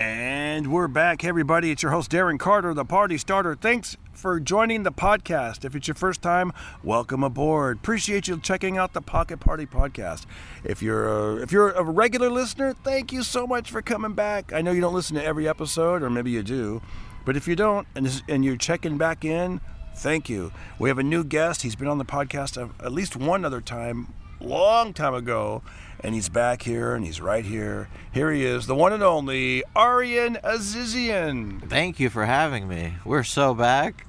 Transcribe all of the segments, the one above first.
And we're back, everybody. It's your host, Darren Carter, the party starter. Thanks for joining the podcast. If it's your first time, welcome aboard. Appreciate you checking out the Pocket Party podcast. If you're a regular listener, thank you so much for coming back. I know you don't listen to every episode, or maybe you do, but if you don't and you're checking back in, thank you. We have a new guest. He's been on the podcast at least one other time, long time ago. And he's back here, and he's right here. Here he is, the one and only Aryan Azizian. Thank you for having me. We're so back.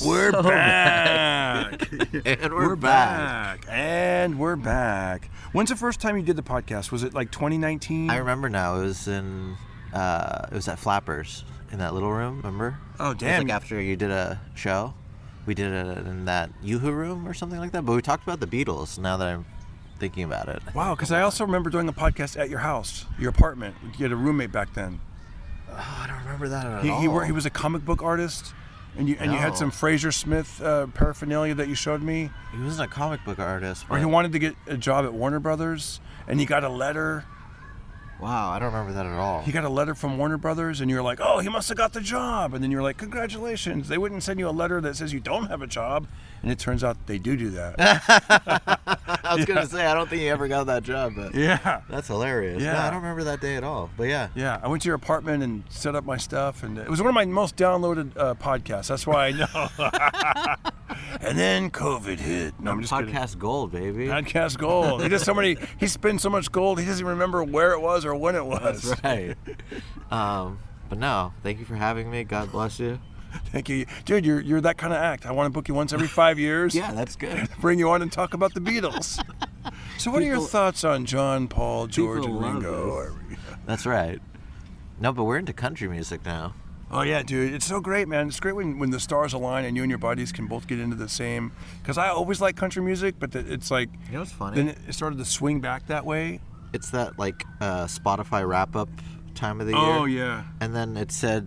We're back. And we're back. And we're back. When's the first time you did the podcast? Was it like 2019? I remember now. It was at Flappers in that little room, remember? Oh, damn. It was like after you did a show. We did it in that Yoo-Hoo room or something like that. But we talked about the Beatles now that I'm thinking about it. Wow, because I also remember doing a podcast at your house, your apartment. You had a roommate back then. Oh, I don't remember that at all. He was a comic book artist, and you had some Fraser Smith paraphernalia that you showed me. He wasn't a comic book artist. Or he wanted to get a job at Warner Brothers, and he got a letter. Wow, I don't remember that at all. He got a letter from Warner Brothers, and you're like, oh, he must have got the job. And then you're like, congratulations. They wouldn't send you a letter that says you don't have a job. And it turns out they do that. I was going to say, I don't think he ever got that job, but yeah, that's hilarious. Yeah. No, I don't remember that day at all, but yeah. Yeah, I went to your apartment and set up my stuff, and it was one of my most downloaded podcasts. That's why I know. And then COVID hit. No, I'm just podcast kidding. gold, baby. Podcast gold. He spent so much gold, he doesn't even remember where it was or when it was. That's right. But no, thank you for having me. God bless you. Thank you. Dude, you're that kind of act. I want to book you once every 5 years. Yeah, that's good. Bring you on and talk about the Beatles. So what are your thoughts on John, Paul, George, and Ringo? That's right. No, but we're into country music now. Oh, yeah, dude. It's so great, man. It's great when the stars align and you and your buddies can both get into the same... Because I always like country music, but it's like... You know what's funny? Then it started to swing back that way. It's that, like, Spotify wrap-up time of the year. Oh, yeah. And then it said...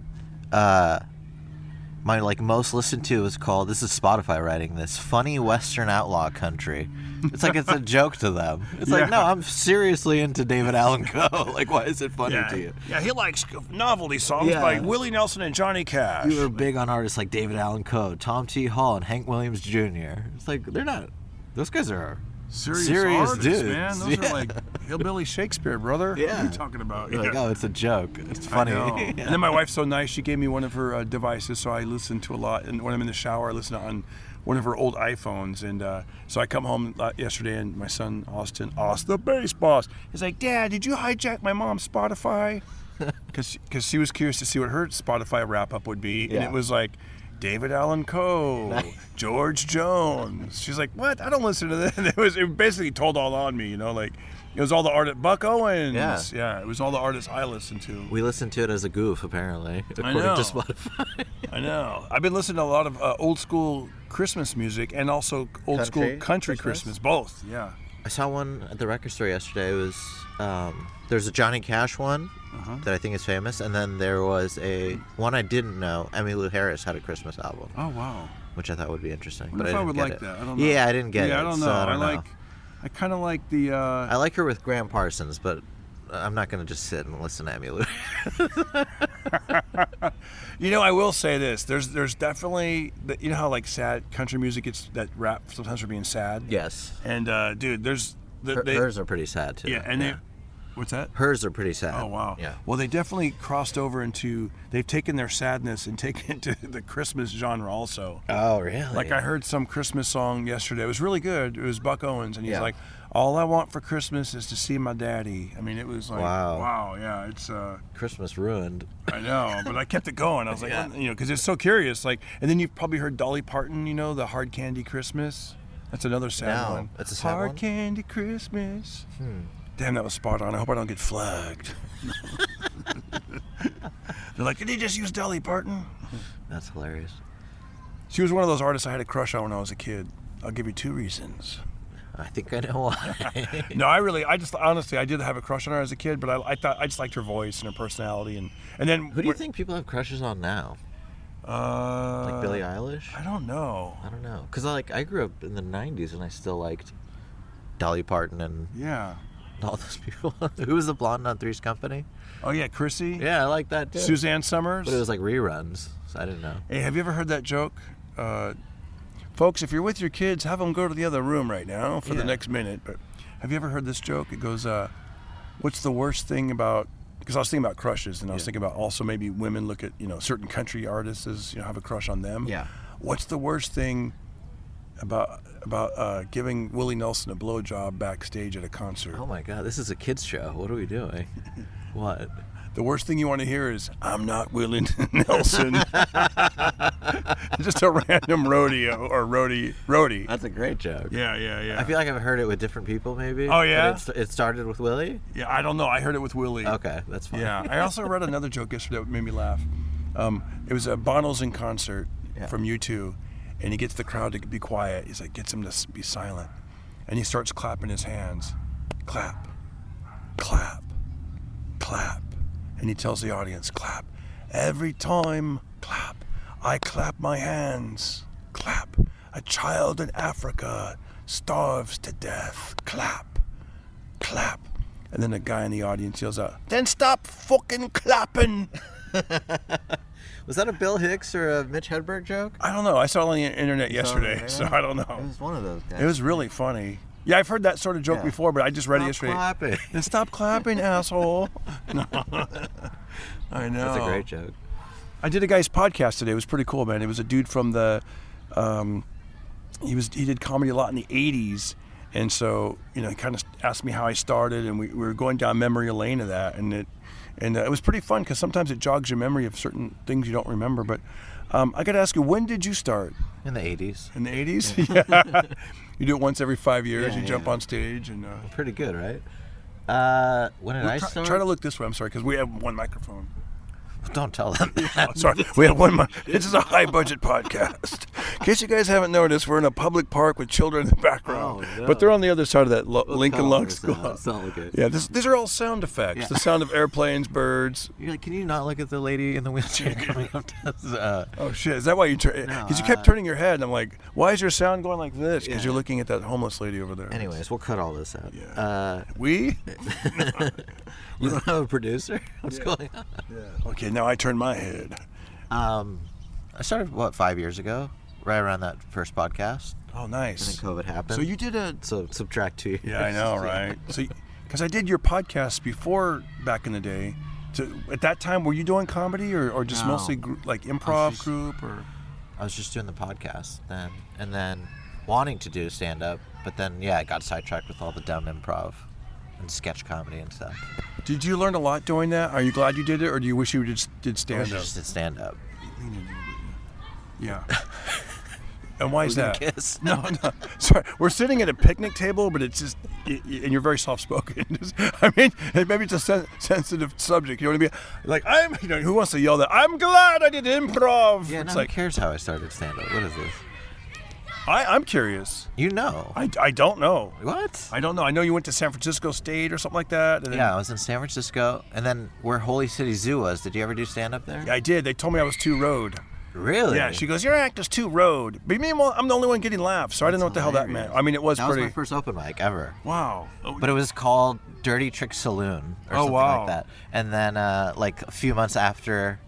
my most listened to is called, this is Spotify writing this, Funny Western Outlaw Country. It's like it's a joke to them. It's like, no, I'm seriously into David Allan Coe. Like, why is it funny to you? Yeah, he likes novelty songs by Willie Nelson and Johnny Cash. You were big on artists like David Allan Coe, Tom T. Hall, and Hank Williams Jr. It's like, they're not, those guys are serious artists, dudes. Man. Those are like hillbilly Shakespeare, brother. Yeah. What are you talking about? You're like, oh, it's a joke. It's funny. I know. And then my wife's so nice, she gave me one of her devices, so I listen to a lot. And when I'm in the shower, I listen on one of her old iPhones. And so I come home yesterday, and my son, Austin, the bass boss, he's like, Dad, did you hijack my mom's Spotify? Because she was curious to see what her Spotify wrap-up would be. Yeah. And it was like, David Allan Coe, George Jones. She's like, what? I don't listen to that. It basically told all on me, like it was all the artists. Buck Owens. Yeah, it was all the artists I listened to. We listened to it as a goof, apparently, according to Spotify. I know. I've been listening to a lot of old school Christmas music and also old school country Christmas, both. Yeah. I saw one at the record store yesterday. It was there's a Johnny Cash one that I think is famous, and then there was a one I didn't know. Emmylou Harris had a Christmas album. Oh wow! Which I thought would be interesting. But I would like that. I don't know. Yeah, I didn't get it. Yeah, I don't know. So I don't know. I kind of like the. I like her with Graham Parsons, but I'm not going to just sit and listen to Emmylou. I will say this. There's definitely how like sad country music gets that rap sometimes for being sad. Yes. And dude, hers are pretty sad too. Yeah, and what's that? Hers are pretty sad. Oh wow. Yeah. Well, they definitely crossed over into. They've taken their sadness and taken it to the Christmas genre also. Oh really? Like I heard some Christmas song yesterday. It was really good. It was Buck Owens, and he's like, "All I want for Christmas is to see my daddy." I mean, it was like, wow, yeah, it's Christmas ruined. I know, but I kept it going. I was like, because it's so curious. Like, and then you've probably heard Dolly Parton. The Hard Candy Christmas. That's another sad one. That's a sad one. Hard Candy Christmas. Damn, that was spot on. I hope I don't get flagged. They're like, did he just use Dolly Parton? That's hilarious. She was one of those artists I had a crush on when I was a kid. I'll give you 2 reasons. I think I know why. No, honestly, I did have a crush on her as a kid, but I thought I just liked her voice and her personality, and then. Who do you think people have crushes on now? Like Billie Eilish? I don't know. Because I grew up in the '90s and I still liked Dolly Parton and all those people. Who was the blonde on Three's Company? Oh yeah, Chrissy. Yeah, I like that too. Suzanne Summers. But it was like reruns, so I didn't know. Hey, have you ever heard that joke? Folks, if you're with your kids, have them go to the other room right now for the next minute. But have you ever heard this joke? It goes, what's the worst thing about, because I was thinking about crushes, and I was thinking about also maybe women look at, certain country artists as, have a crush on them. Yeah. What's the worst thing about giving Willie Nelson a blowjob backstage at a concert? Oh my God, this is a kids show. What are we doing? What? The worst thing you want to hear is, I'm not Willie Nelson. Just a random rodeo or roadie. That's a great joke. Yeah. I feel like I've heard it with different people, maybe. Oh, yeah? But it started with Willie? Yeah, I don't know. I heard it with Willie. Okay, that's fine. Yeah. I also read another joke yesterday that made me laugh. It was Bono's in concert from U2, and he gets the crowd to be quiet. He's like, gets them to be silent. And he starts clapping his hands. Clap, clap, clap. And he tells the audience, clap. Every time, clap. I clap my hands. Clap. A child in Africa starves to death. Clap. Clap. And then a guy in the audience yells out, then stop fucking clapping. Was that a Bill Hicks or a Mitch Hedberg joke? I don't know. I saw it on the internet yesterday, so I don't know. It was one of those guys. It was really funny. Yeah, I've heard that sort of joke before, but I just read it yesterday. Stop clapping. Then stop clapping, asshole. No. I know. That's a great joke. I did a guy's podcast today. It was pretty cool, man. It was a dude from the, he did comedy a lot in the 80s. And so, he kind of asked me how I started, and we were going down memory lane of that. And it was pretty fun because sometimes it jogs your memory of certain things you don't remember. But I got to ask you, when did you start? In the 80s. In the 80s? Yeah. You do it once every 5 years. You jump on stage. And pretty good, right? When did I start? Try to look this way. I'm sorry, because we have one microphone. Don't tell them. Sorry, we have one. This is a high-budget podcast. In case you guys haven't noticed, we're in a public park with children in the background, but they're on the other side of that Lincoln Log School. Yeah, these are all sound effects. Yeah. The sound of airplanes, birds. You're like, can you not look at the lady in the wheelchair coming up to us? Oh shit! Is that why you turn? Because you kept turning your head, and I'm like, why is your sound going like this? Because you're looking at that homeless lady over there. Anyways, we'll cut all this out. Yeah. We. You don't have a producer? What's going on? Yeah. Okay, now I turn my head. I started, 5 years ago? Right around that first podcast. Oh, nice. And then COVID happened. So you did So subtract 2 years. Yeah, I know, right? So, because I did your podcast before back in the day. So at that time, were you doing comedy or just mostly like improv group? Or I was just doing the podcast then. And then wanting to do stand-up. But then, I got sidetracked with all the dumb improv and sketch comedy and stuff. Did you learn a lot doing that? Are you glad you did it, or do you wish you just did stand-up? I wish I just did stand-up. Yeah. And why is that? Kiss? No. Sorry, we're sitting at a picnic table, but it's just, and you're very soft-spoken. I mean, maybe it's a sensitive subject. You know what I mean? Like, who wants to yell that? I'm glad I did improv. Yeah, it's no one cares how I started stand-up. What is this? I'm curious. You know. I don't know. What? I don't know. I know you went to San Francisco State or something like that. And then, I was in San Francisco, and then where Holy City Zoo was. Did you ever do stand-up there? Yeah, I did. They told me I was too road. Really? Yeah, she goes, your act is too road. But meanwhile, I'm the only one getting laughs, so I didn't know what the hell that meant. I mean, it was that pretty... That was my first open mic ever. Wow. But it was called Dirty Trick Saloon or something like that. And then, like, a few months after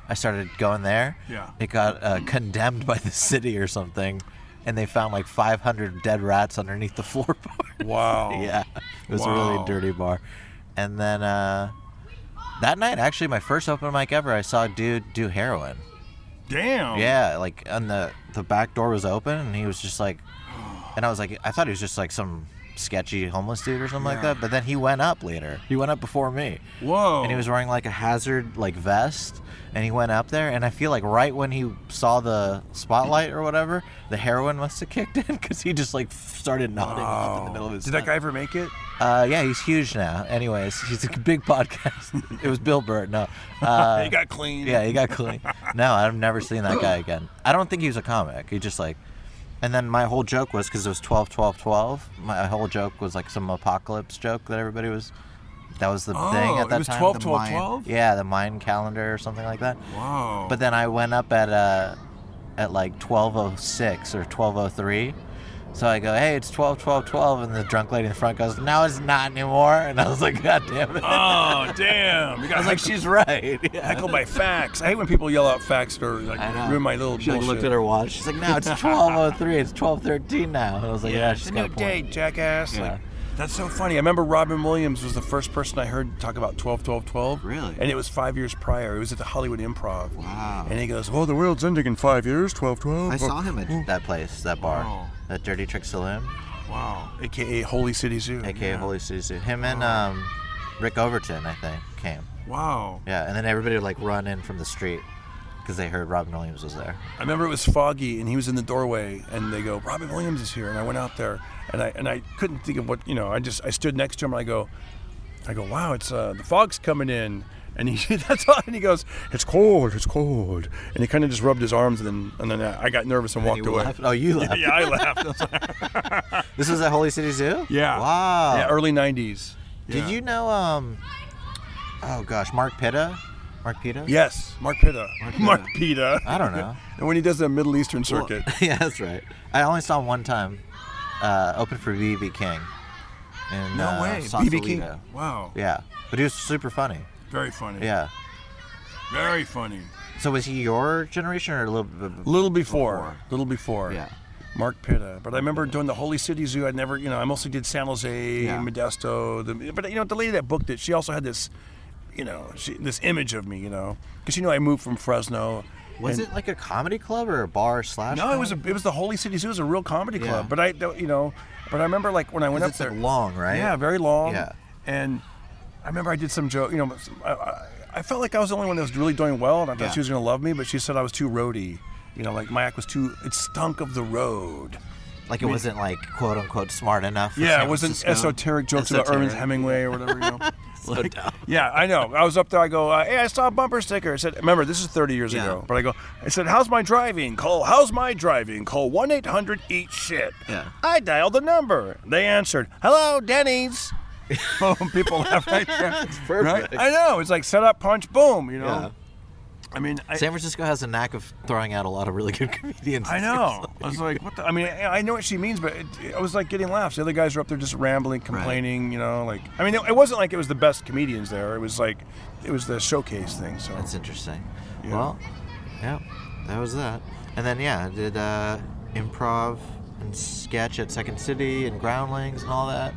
I started going there, it got condemned by the city or something. And they found like 500 dead rats underneath the floorboard. Wow. Yeah. It was a really dirty bar. And then that night, actually, my first open mic ever, I saw a dude do heroin. Damn. Yeah, like, and the back door was open, and he was just like, and I was like, I thought he was just like some sketchy homeless dude or something like that. But then he went up later. He went up before me. Whoa. And he was wearing like a hazard like vest. And he went up there, and I feel like right when he saw the spotlight or whatever, the heroin must have kicked in because he just like started nodding off in the middle of his Did that guy ever make it? Yeah, he's huge now. Anyways, he's a big podcast. It was Bill Burr. No. He got clean. Yeah, he got clean. No, I've never seen that guy again. I don't think he was a comic. He just like... And then my whole joke was, because it was 12, 12, 12, my whole joke was like some apocalypse joke that everybody was... That was the thing at that time. It was 12, 12, 12? Yeah, the Mayan calendar or something like that. Wow. But then I went up at like 12:06 or 12:03, So I go, hey, it's 12, 12, 12. And the drunk lady in the front goes, no, it's not anymore. And I was like, God damn it. Oh, damn. I was like, she's right. Yeah. Heckled by facts. I hate when people yell out facts or like ruin my little She bullshit. looked at her watch. She's like, no, it's 12:03. It's 12:13 now. And I was like, yeah, she's got a new point. date, jackass. Yeah. Like, that's so funny. I remember Robin Williams was the first person I heard talk about 12, 12, 12. Really? And it was 5 years prior. It was at the Hollywood Improv. Wow. And he goes, oh, the world's ending in 5 years, 12, 12. I saw him at that place, that bar, Wow. that Dirty Trick Saloon. Wow. AKA Holy City Zoo. AKA Holy City Zoo. Him and Rick Overton, I think, came. Wow. Yeah, and then everybody would like run in from the street because they heard Robin Williams was there. I remember it was foggy and he was in the doorway and they go, Robin Williams is here. And I went out there and I couldn't think of what, I stood next to him and I go, wow, it's the fog's coming in. And that's all. And he goes, it's cold. And he kind of just rubbed his arms and then I got nervous and walked away. Laughed? Oh, you laughed? Yeah, I laughed. This was at Holy City Zoo? Yeah. Wow. Yeah, early 90s. Yeah. Did you know, Mark Pitta? Mark Pitta? Yes, Mark Pitta. Mark Pitta. I don't know. And when he does the Middle Eastern circuit. Well, yeah, that's right. I only saw him one time, open for B.B. King. In, No way. Sausalito. B.B. King. Wow. Yeah. But he was super funny. Very funny. Yeah. Very funny. So was he your generation or a little bit? Little before. Yeah. Mark Pitta. But I remember doing the Holy City Zoo. I never, I mostly did San Jose, Modesto. But the lady that booked it, she also had this, this image of me, because I moved from Fresno. Was it like a comedy club or a bar slash? No, it was the Holy City Zoo. It was a real comedy club. But I remember like when I went up there. It's like long, right? Yeah, very long. Yeah. And I remember I did some joke. I felt like I was the only one that was really doing well, and I thought she was going to love me, but she said I was too roady. Like my act was it stunk of the road. Like it wasn't like quote unquote smart enough. Yeah, it wasn't esoteric jokes about Ernest Hemingway or whatever. Slow down. Yeah, I know. I was up there. I go, hey, I saw a bumper sticker. I said, remember, this is 30 years ago. But I said, how's my driving? Call 1-800-EAT-SHIT. Yeah. I dialed the number. They answered, hello, Denny's. Boom, people laugh right there. It's perfect. Right? I know. It's like set up, punch, boom, Yeah. I mean, San Francisco has a knack of throwing out a lot of really good comedians. I know. I was like, what the? I mean, I know what she means, but I was like getting laughs. The other guys were up there just rambling, complaining, it wasn't like it was the best comedians there. It was like, it was the showcase thing. So That's interesting. Yeah. Well, yeah, that was that. And then, I did improv and sketch at Second City and Groundlings and all that,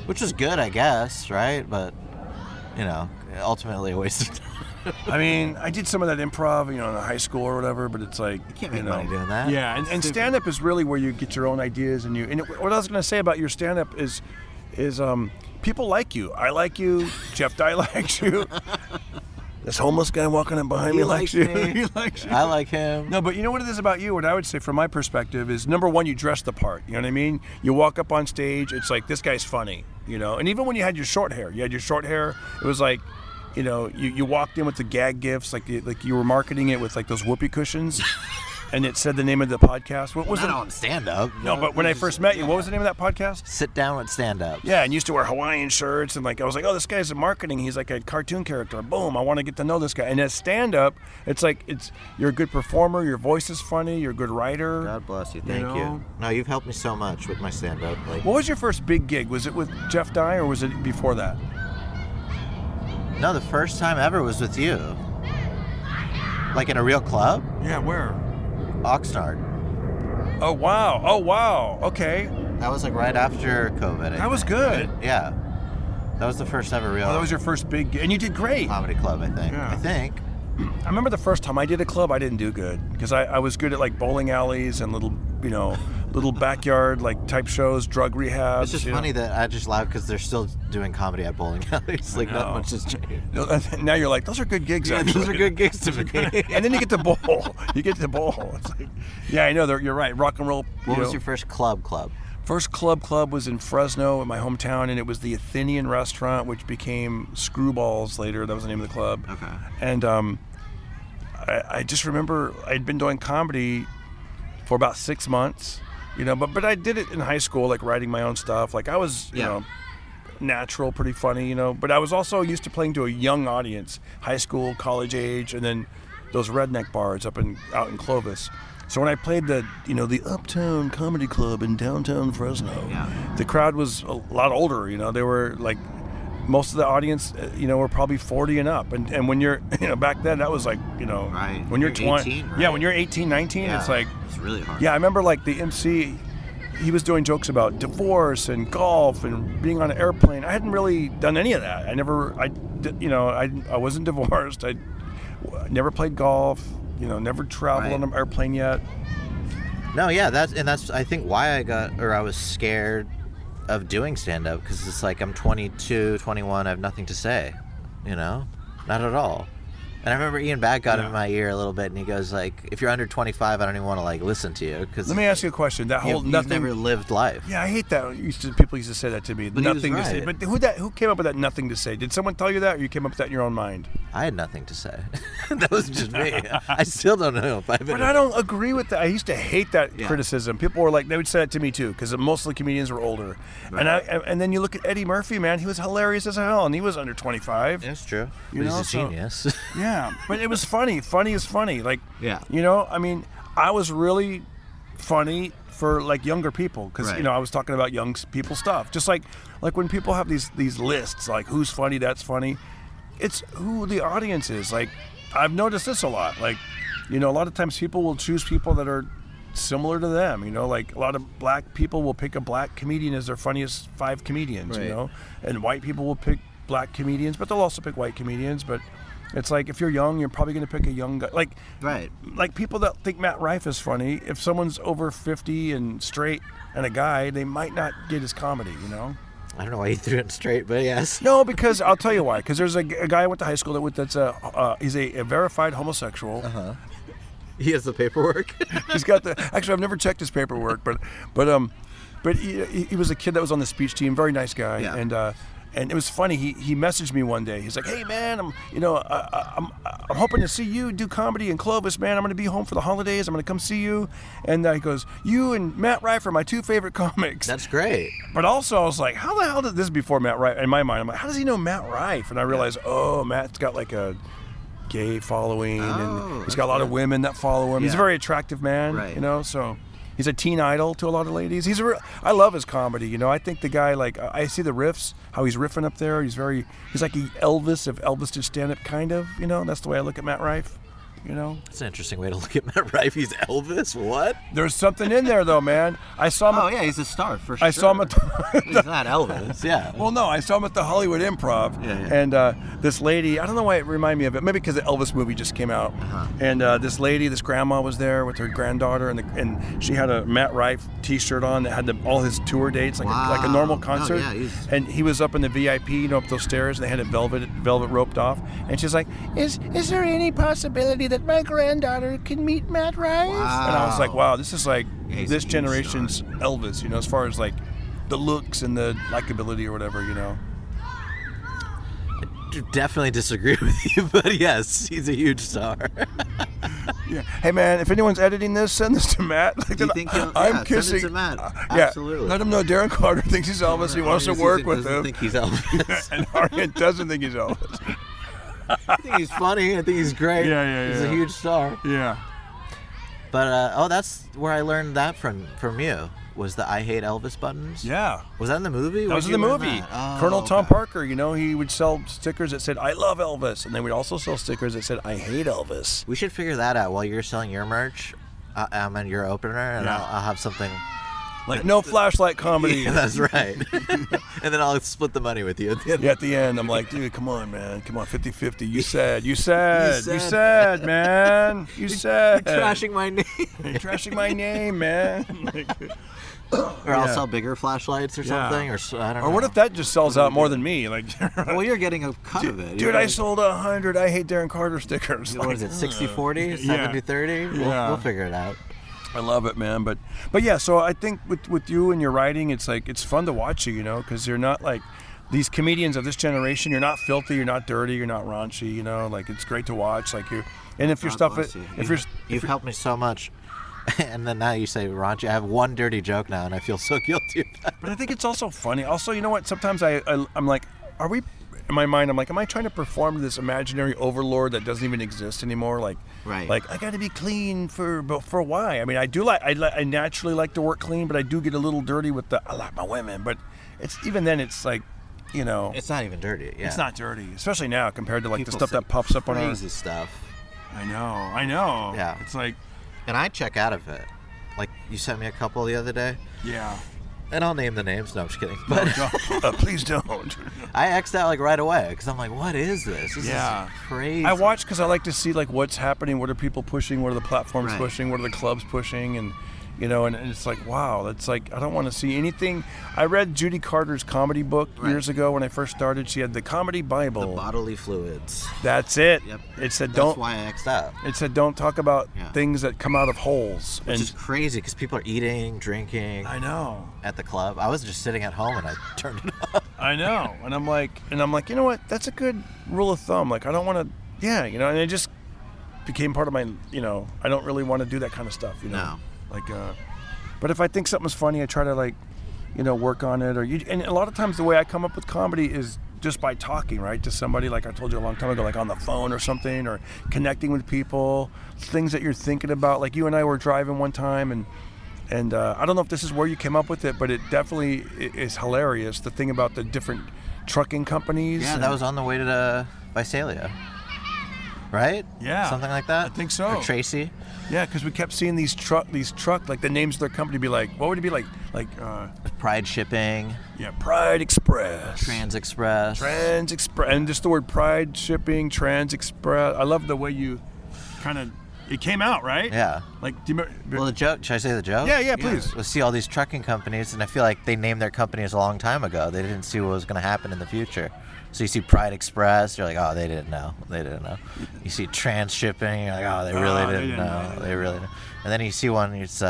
which was good, I guess, right? But, ultimately a waste of time. I mean, I did some of that improv, in high school or whatever, but it's like, You can't make money doing that. Yeah, and stand-up is really where you get your own ideas, and what I was going to say about your stand-up is people like you. I like you. Jeff Dye likes you. This homeless guy walking up behind me likes you. He likes you. I like him. No, but you know what it is about you? What I would say from my perspective is, number one, you dress the part. You know what I mean? You walk up on stage, it's like, this guy's funny, And even when you had your short hair, it was like, you walked in with the gag gifts, like you were marketing it with like those whoopee cushions, and it said the name of the podcast. What was it? On stand-up. No, but when I first met you, what was the name of that podcast? Sit Down with Stand-Up. Yeah, and you used to wear Hawaiian shirts, and I was like, oh, this guy's in marketing. He's like a cartoon character. Boom, I want to get to know this guy. And as stand-up, it's like you're a good performer. Your voice is funny. You're a good writer. God bless you. Thank you. No, you've helped me so much with my stand-up. What was your first big gig? Was it with Jeff Dye, or was it before that? No, the first time ever was with you. Like in a real club? Yeah, where? Oxnard. Oh, wow. Okay. That was like right after COVID. That was good. Yeah. That was the first ever real that was your first big gig. And you did great. Comedy club, I think. Yeah. I think. I remember the first time I did a club, I didn't do good. Because I was good at like bowling alleys and little backyard type shows, drug rehabs. It's just funny that I just laugh because they're still doing comedy at bowling alleys. Like not much has changed. Now you're like, those are good gigs. Yeah, those are good gigs to me. And then you get to bowl. It's like, yeah, I know. You're right. Rock and roll. What was your first club? First club was in Fresno, in my hometown, and it was the Athenian restaurant, which became Screwballs later. That was the name of the club. Okay. And I just remember I'd been doing comedy for about 6 months, but I did it in high school, like writing my own stuff. Like I was, natural, pretty funny, but I was also used to playing to a young audience, high school, college age, and then those redneck bars out in Clovis. So when I played the Uptown Comedy Club in downtown Fresno, the crowd was a lot older. They were like, most of the audience, were probably 40 and up. And when you're, back then that was like, right. When you're 20, 18, right? when you're 18, 19, it's like, it's really hard. Yeah, I remember like the MC, he was doing jokes about divorce and golf and being on an airplane. I hadn't really done any of that. I wasn't divorced. I never played golf. Never traveled on an airplane yet. No, yeah, that's I think why I was scared of doing stand-up, because it's like I'm 22, 21, I have nothing to say, not at all. And I remember Ian Back got in my ear a little bit, and he goes like, "If you're under 25, I don't even want to like listen to you." Because let me ask you a question. That whole you've never lived life. Yeah, I hate that. People used to say that to me. But nothing he was to right. say. But who came up with that nothing to say? Did someone tell you that, or you came up with that in your own mind? I had nothing to say. That was just me. I still don't know if I've been. But I don't agree with that. I used to hate that criticism. People were like, they would say that to me too, because most of the comedians were older. Right. And then you look at Eddie Murphy, man. He was hilarious as hell, and he was under 25. That's true. He's a genius. Yeah, but it was funny. Funny is funny. Like, I was really funny for like younger people, because I was talking about young people stuff. Just like when people have these lists, like who's funny, that's funny. It's who the audience is. Like, I've noticed this a lot. Like, a lot of times people will choose people that are similar to them. Like a lot of black people will pick a black comedian as their funniest 5 comedians. Right. And white people will pick black comedians, but they'll also pick white comedians. But it's like, if you're young, you're probably going to pick a young guy. Like people that think Matt Rife is funny, if someone's over 50 and straight and a guy, they might not get his comedy, I don't know why you threw it straight, but yes. No, because I'll tell you why. Because there's a guy I went to high school that's he's a verified homosexual. Uh-huh. He has the paperwork. He's got the. Actually, I've never checked his paperwork, but he was a kid that was on the speech team. Very nice guy, and it was funny. He messaged me one day. He's like, "Hey man, I'm hoping to see you do comedy in Clovis, man. I'm going to be home for the holidays. I'm going to come see you." And he goes, "You and Matt Rife are my 2 favorite comics." That's great. But also, I was like, "How the hell did this before Matt Rife?" In my mind, I'm like, "How does he know Matt Rife?" And I realized, Matt's got like a gay following, and he's got a lot of women that follow him. Yeah. He's a very attractive man, right. So he's a teen idol to a lot of ladies. I love his comedy. I think the guy, like, I see the riffs, how he's riffing up there. He's like Elvis, if Elvis did stand up, kind of. That's the way I look at Matt Rife. It's an interesting way to look at Matt Rife. He's Elvis? What? There's something in there, though, man. I saw him. Oh, yeah, he's a star, for sure. I saw him at he's not Elvis, yeah. Well, no, I saw him at the Hollywood Improv. Yeah. And this lady, I don't know why it reminded me of it. Maybe because the Elvis movie just came out. Uh-huh. And this grandma was there with her granddaughter, and she had a Matt Rife T-shirt on that had all his tour dates, like a normal concert. Oh, yeah, and he was up in the VIP, up those stairs, and they had it velvet roped off. And she's like, is there any possibility that my granddaughter can meet Matt Rife? Wow. And I was like, wow, this is like this a generation's star. Elvis, as far as like the looks and the likability or whatever, I definitely disagree with you, but yes, he's a huge star. Yeah. Hey man, if anyone's editing this, send this to Matt. Do you think I'm kissing. Send it to Matt. Absolutely. Let him know Darren Carter thinks he's Elvis. He wants to work with him. I think he's Elvis. And Aryan doesn't think he's Elvis. I think he's funny. I think he's great. Yeah. He's a huge star. Yeah. But that's where I learned that from you. Was the I Hate Elvis buttons? Yeah. Was that in the movie? That was in the movie. Colonel Tom Parker, he would sell stickers that said, "I love Elvis." And then we'd also sell stickers that said, "I hate Elvis." We should figure that out while you're selling your merch. I'm in your opener, and I'll have something. Like, no flashlight comedy. Yeah, that's right. And then I'll split the money with you at the end. Yeah, at the end, I'm like, dude, come on, man. Come on, 50-50. You said, man. You said. You're trashing my name. You're trashing my name, man. Or I'll sell bigger flashlights or something. Or I don't know. Or what if that just sells out more than me? Like, well, you're getting a cut of it. Dude, I sold 100 I Hate Darren Carter stickers. What is it, 60-40? 70-30? We'll figure it out. I love it, man. But yeah, so I think with you and your writing, it's like, it's fun to watch you, because you're not like these comedians of this generation. You're not filthy, you're not dirty, you're not raunchy, like, it's great to watch. Like, if your stuff, you've helped me so much. And then now you say raunchy. I have one dirty joke now, and I feel so guilty about it. But I think it's also funny. Also, you know what? Sometimes I'm like, are we in my mind, I'm like, am I trying to perform to this imaginary overlord that doesn't even exist anymore? Like, like I got to be clean but for why? I mean, I naturally like to work clean, but I do get a little dirty with I like my women, but it's even then it's like, you know, it's not even dirty. Yeah. It's not dirty, especially now compared to like the stuff that pops up on our crazy stuff. I know. Yeah. It's like, and I check out of it. Like you sent me a couple the other day. Yeah. And I'll name the names. No, I'm just kidding. But please don't. I X'd out like right away because I'm like, what is this? This is crazy. I watch because I like to see like what's happening. What are people pushing? What are the platforms pushing? What are the clubs pushing? And you know, and it's like, wow, that's like, I don't want to see anything. I read Judy Carter's comedy book years ago when I first started. She had the comedy Bible. The bodily fluids. That's it. Yep. It said That's why I X'd out. It said don't talk about things that come out of holes. Which is crazy because people are eating, drinking. I know. At the club. I was just sitting at home and I turned it off. I know. And I'm like, you know what? That's a good rule of thumb. Like, I don't want to, you know, and it just became part of my, you know, I don't really want to do that kind of stuff, you know. No. Like, but if I think something's funny, I try to like, you know, work on it. And a lot of times the way I come up with comedy is just by talking, right, to somebody, like I told you a long time ago, like on the phone or something, or connecting with people, things that you're thinking about. Like you and I were driving one time, and I don't know if this is where you came up with it, but it definitely is hilarious. The thing about the different trucking companies. Yeah, that was on the way to Visalia. Right? Yeah. Something like that? I think so. Or Tracy? Yeah, because we kept seeing these truck, like the names of their company be like, what would it be like? Like, Pride Shipping. Yeah, Pride Express. Trans Express. And just the word Pride Shipping, Trans Express. I love the way you kind of, it came out, right? Yeah. Like, do you remember? Well, the joke, should I say the joke? Yeah, please. We'll see all these trucking companies, and I feel like they named their companies a long time ago. They didn't see what was going to happen in the future. So you see Pride Express, you're like, oh, they didn't know. You see Trans Shipping, you're like, oh, they really didn't know. They really didn't. And then you see one, it's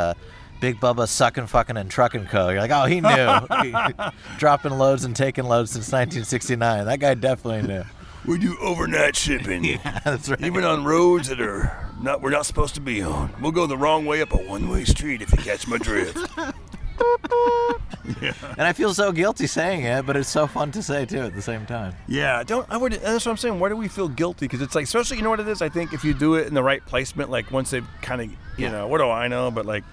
Big Bubba Sucking, Fucking, and Trucking Co. You're like, oh, he knew. Dropping loads and taking loads since 1969. That guy definitely knew. We do overnight shipping. Yeah, that's right. Even on roads that we're not supposed to be on. We'll go the wrong way up a one-way street if you catch my drift. Yeah. And I feel so guilty saying it, but it's so fun to say too at the same time. Yeah, that's what I'm saying. Why do we feel guilty? Because it's like, especially, you know what it is? I think if you do it in the right placement, like once they've kind of, you know, what do I know? But like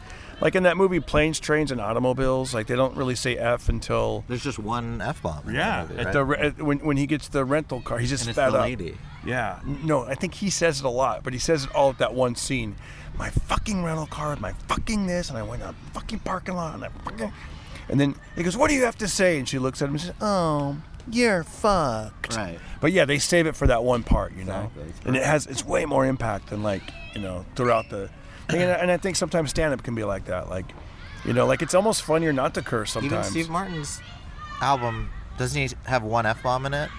in that movie Planes, Trains, and Automobiles, like they don't really say F until there's just one F-bomb. Yeah, the movie, right? When he gets the rental car, he's just and it's fed the up. Lady. Yeah, no, I think he says it a lot, but he says it all at that one scene. My fucking rental car, my fucking this, and I went to a fucking parking lot, and then he goes, what do you have to say? And she looks at him and says, oh, you're fucked. Right. But yeah, they save it for that one part, you know. Exactly. And it's way more impact than like, you know, throughout the thing. And I think sometimes stand-up can be like that. Like, you know, like it's almost funnier not to curse sometimes. Even Steve Martin's album, doesn't he have one F-bomb in it?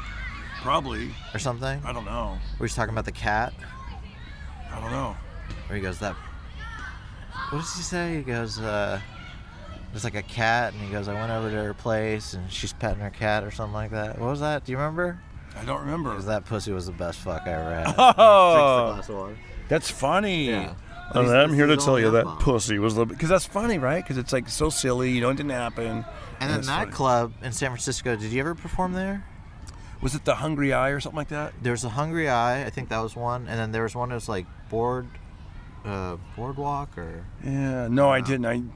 Probably. Or something? I don't know. Where he's talking about the cat? I don't know. Where he goes, what does he say? He goes, there's like a cat, and he goes, I went over to her place, and she's petting her cat or something like that. What was that? Do you remember? I don't remember. Because that pussy was the best fuck I ever had. Oh! Drinks the glass of water. That's funny. Yeah. I'm here to tell you that pussy was the... Because that's funny, right? Because it's like so silly, you know, it didn't happen. And then that funny club in San Francisco, did you ever perform there? Was it the Hungry Eye or something like that? There was a Hungry Eye, I think that was one. And then there was one that was like Boardwalk or... Yeah, no, I didn't.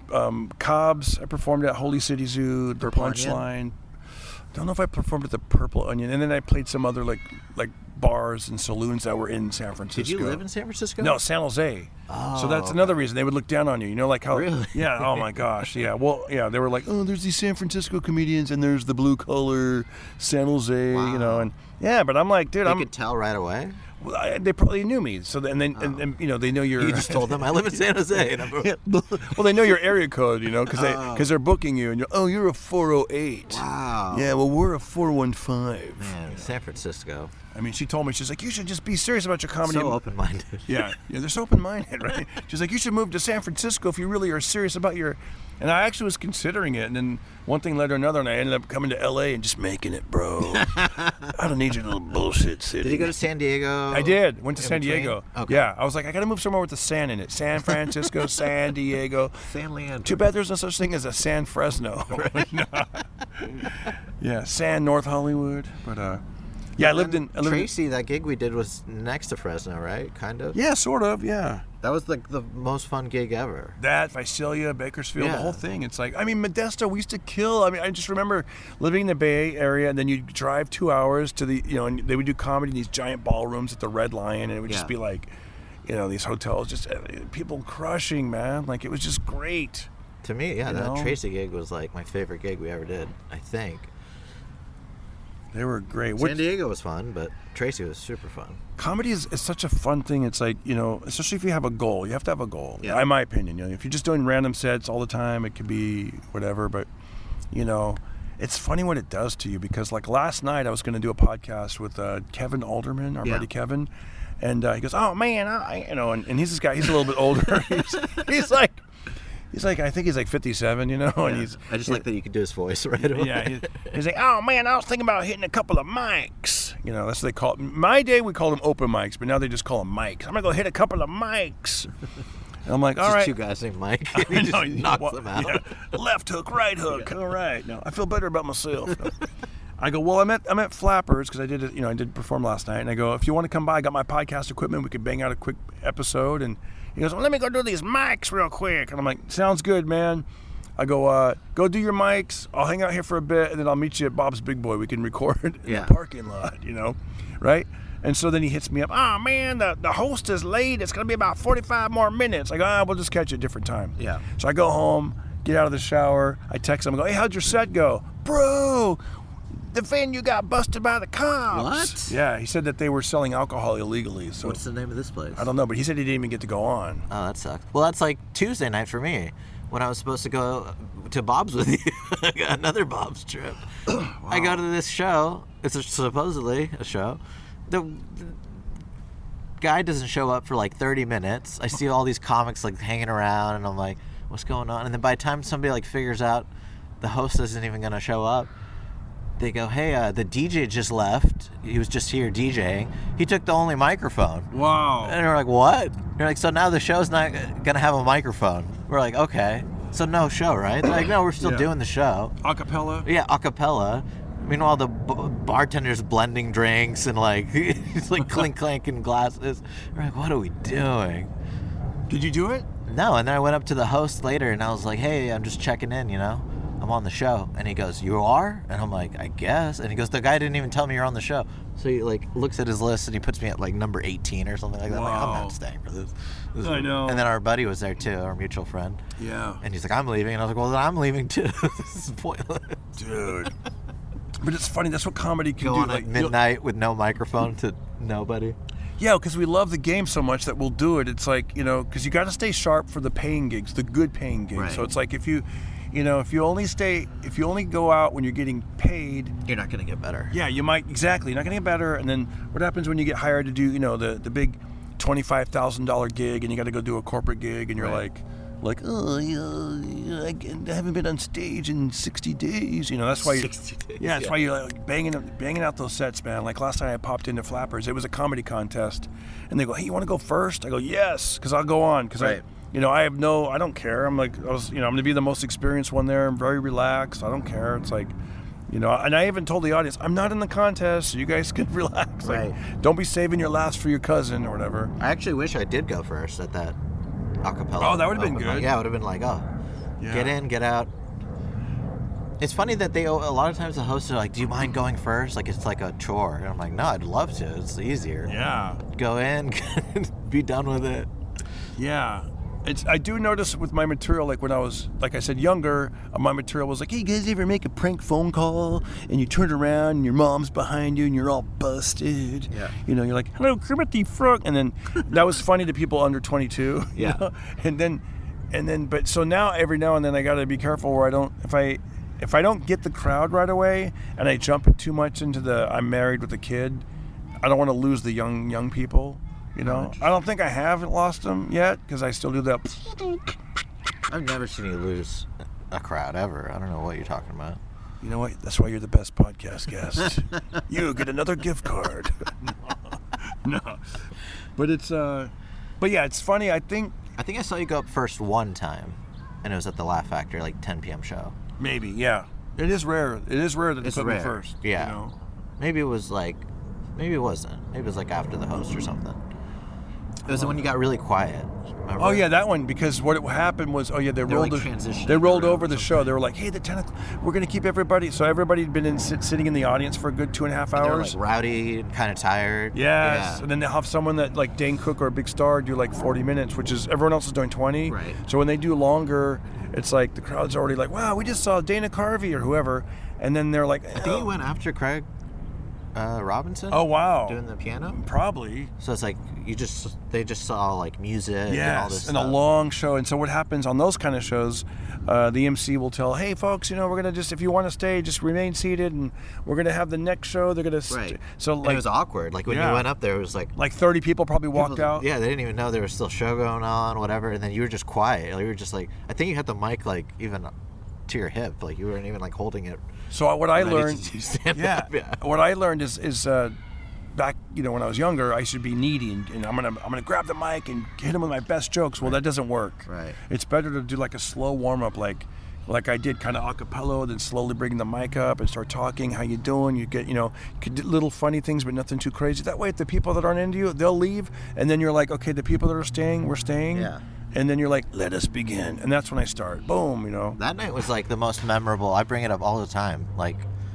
Cobb's, I performed at Holy City Zoo, the Punchline. Don't know if I performed at the Purple Onion. And then I played some other like bars and saloons that were in San Francisco. Did you live in San Francisco? No, San Jose. Oh, so that's another reason they would look down on you. You know, like how... Really? Yeah, oh my gosh, yeah. Well, yeah, they were like, oh, there's these San Francisco comedians and there's the blue collar San Jose, you know. And yeah, but I'm like, dude, They could tell right away? Well, they probably knew me, so and then you know, they know your... You just told them, I live in San Jose. And well, they know your area code, you know, because they're booking you, and you're a 408. Wow. Yeah, well, we're a 415. Man, San Francisco. I mean, she told me, she's like, you should just be serious about your comedy. So open-minded. Yeah, they're so open-minded, right? She's like, you should move to San Francisco if you really are serious about your... And I actually was considering it, and then one thing led to another, and I ended up coming to L.A. and just making it, bro. I don't need your little bullshit city. Did you go to San Diego? I did. Went to San Diego. Okay. Yeah, I was like, I got to move somewhere with the San in it. San Francisco, San Diego. San Leandro. Too bad there's no such thing as a San Fresno. Yeah, San North Hollywood. But Yeah, I lived in Tracy. That gig we did was next to Fresno, right? Kind of. Yeah, sort of. Yeah. That was like the most fun gig ever. That, Visalia, Bakersfield, the whole thing. It's like, I mean, Modesto, we used to kill. I mean, I just remember living in the Bay Area, and then you'd drive 2 hours to the, and they would do comedy in these giant ballrooms at the Red Lion, and it would just be like, these hotels, just people crushing, man. Like, it was just great. To me, that Tracy gig was like my favorite gig we ever did, I think. They were great. San Diego was fun, but Tracy was super fun. Comedy is such a fun thing. It's like, especially if you have a goal. You have to have a goal, in my opinion. If you're just doing random sets all the time, it could be whatever. But, it's funny what it does to you, because like last night I was going to do a podcast with Kevin Alderman, our buddy Kevin. And he goes, oh, man, and he's this guy. He's a little bit older. He's like, I think he's like 57, and I just like that you could do his voice right away. Yeah, he's like, oh man, I was thinking about hitting a couple of mics. That's what they call it. My day we called them open mics, but now they just call them mics. I'm gonna go hit a couple of mics. And I'm like, all right. Just two guys named Mike. He just knocks them out. Yeah. Left hook, right hook. All right. No, I feel better about myself. I go, well, I'm at Flappers because I did perform last night, and I go, if you want to come by, I got my podcast equipment. We could bang out a quick episode. And he goes, well, let me go do these mics real quick. And I'm like, sounds good, man. I go, go do your mics. I'll hang out here for a bit, and then I'll meet you at Bob's Big Boy. We can record in the parking lot, right? And so then he hits me up. Oh, man, the host is late. It's going to be about 45 more minutes. I go, we'll just catch you at a different time. Yeah. So I go home, get out of the shower. I text him. I go, hey, how'd your set go? Bro, the venue got busted by the cops. What? Yeah, he said that they were selling alcohol illegally. So what's the name of this place? I don't know, but he said he didn't even get to go on. Oh, that sucks. Well, that's like Tuesday night for me when I was supposed to go to Bob's with you. I got another Bob's trip. Wow. I go to this show. It's supposedly a show. The guy doesn't show up for like 30 minutes. I see all these comics like hanging around, and I'm like, what's going on? And then by the time somebody like figures out the host isn't even going to show up, they go, hey, the DJ just left. He was just here DJing. He took the only microphone. Wow. And we're like, what? They're like, so now the show's not going to have a microphone. We're like, okay. So no show, right? They're like, no, we're still doing the show. Acapella? Yeah, acapella. Meanwhile, the bartender's blending drinks and like, he's like clinking glasses. We're like, what are we doing? Did you do it? No, and then I went up to the host later and I was like, hey, I'm just checking in, I'm on the show. And he goes, you are? And I'm like, I guess. And he goes, the guy didn't even tell me you're on the show. So he like looks at his list and he puts me at like number 18 or something like that. I'm like, I'm not staying for this. I know. And then our buddy was there too, our mutual friend. Yeah. And he's like, I'm leaving. And I was like, well, then I'm leaving too. This is pointless. Dude. But it's funny. That's what comedy can go do. On at midnight with no microphone to nobody. Yeah, because we love the game so much that we'll do it. It's like, because you got to stay sharp for the paying gigs, the good paying gigs. Right. So it's like if you only go out when you're getting paid, you're not going to get better. Yeah, you might, exactly. You're not going to get better. And then what happens when you get hired to do, the big $25,000 gig, and you got to go do a corporate gig, and you're like, oh, I haven't been on stage in 60 days. That's why. 60 days. Yeah, that's why you're like banging out those sets, man. Like last night, I popped into Flappers. It was a comedy contest, and they go, "Hey, you want to go first?" I go, "Yes," because I'll go on. Because I don't care. I'm like, I'm going to be the most experienced one there. I'm very relaxed. I don't care. It's like, and I even told the audience, I'm not in the contest, so you guys can relax. Like, right. Don't be saving your laughs for your cousin or whatever. I actually wish I did go first at that acapella. Oh, that would have been good. Yeah, it would have been like, get in, get out. It's funny that a lot of times the hosts are like, do you mind going first? Like, it's like a chore. And I'm like, no, I'd love to. It's easier. Yeah. Go in, be done with it. Yeah. I do notice with my material, like when I was, like I said, younger, my material was like, hey, you guys ever make a prank phone call and you turn around and your mom's behind you and you're all busted? Yeah. You're like, hello, Kermit the Frog. And then that was funny to people under 22. Yeah. And then, but so now every now and then I got to be careful where if I don't get the crowd right away and I jump too much into the I'm married with a kid, I don't want to lose the young people. I don't think I haven't lost them yet because I still do that. I've never seen you lose a crowd ever. I don't know what you're talking about. You know what? That's why you're the best podcast guest. You get another gift card. No. But it's funny. I think I saw you go up first one time, and it was at the Laugh Factory, like 10 p.m. show. Maybe, yeah. It is rare. It is rare that they put me first. Yeah. Maybe it was like Maybe it wasn't. Maybe it was like after the host or something. It was when you got really quiet. Remember? Oh yeah, that one, because what happened was, they rolled over the show. They were like, hey, the 10th, we're going to keep everybody. So everybody had been sitting in the audience for a good 2.5 hours. They were like rowdy and kind of tired. Yes. Yeah. And then they'll have someone that like Dane Cook or a big star do like 40 minutes, which is everyone else is doing 20. Right. So when they do longer, it's like the crowd's already like, wow, we just saw Dana Carvey or whoever. And then they're like, I think he went after Craig Robinson. Oh wow! Doing the piano, probably. So it's like they just saw like music and all this and stuff. A long show. And so what happens on those kind of shows? The MC will tell, hey folks, we're gonna just, if you want to stay, just remain seated, and we're gonna have the next show. They're gonna So like, it was awkward. Like when you went up there, it was like 30 people probably walked out. Yeah, they didn't even know there was still a show going on, whatever. And then you were just quiet. You were just like, I think you had the mic like even to your hip, like you weren't even like holding it. So what I learned, what I learned is back, when I was younger, I should be needy and I'm gonna grab the mic and hit him with my best jokes. Well, that doesn't work. Right. It's better to do like a slow warm up, like I did, kind of a cappella, then slowly bring the mic up and start talking. How you doing? You get, you could do little funny things, but nothing too crazy. That way, if the people that aren't into you, they'll leave, and then you're like, okay, the people that are staying, we're staying. Yeah. And then you're like, let us begin. And that's when I start. Boom, That night was like the most memorable. I bring it up all the time. Like,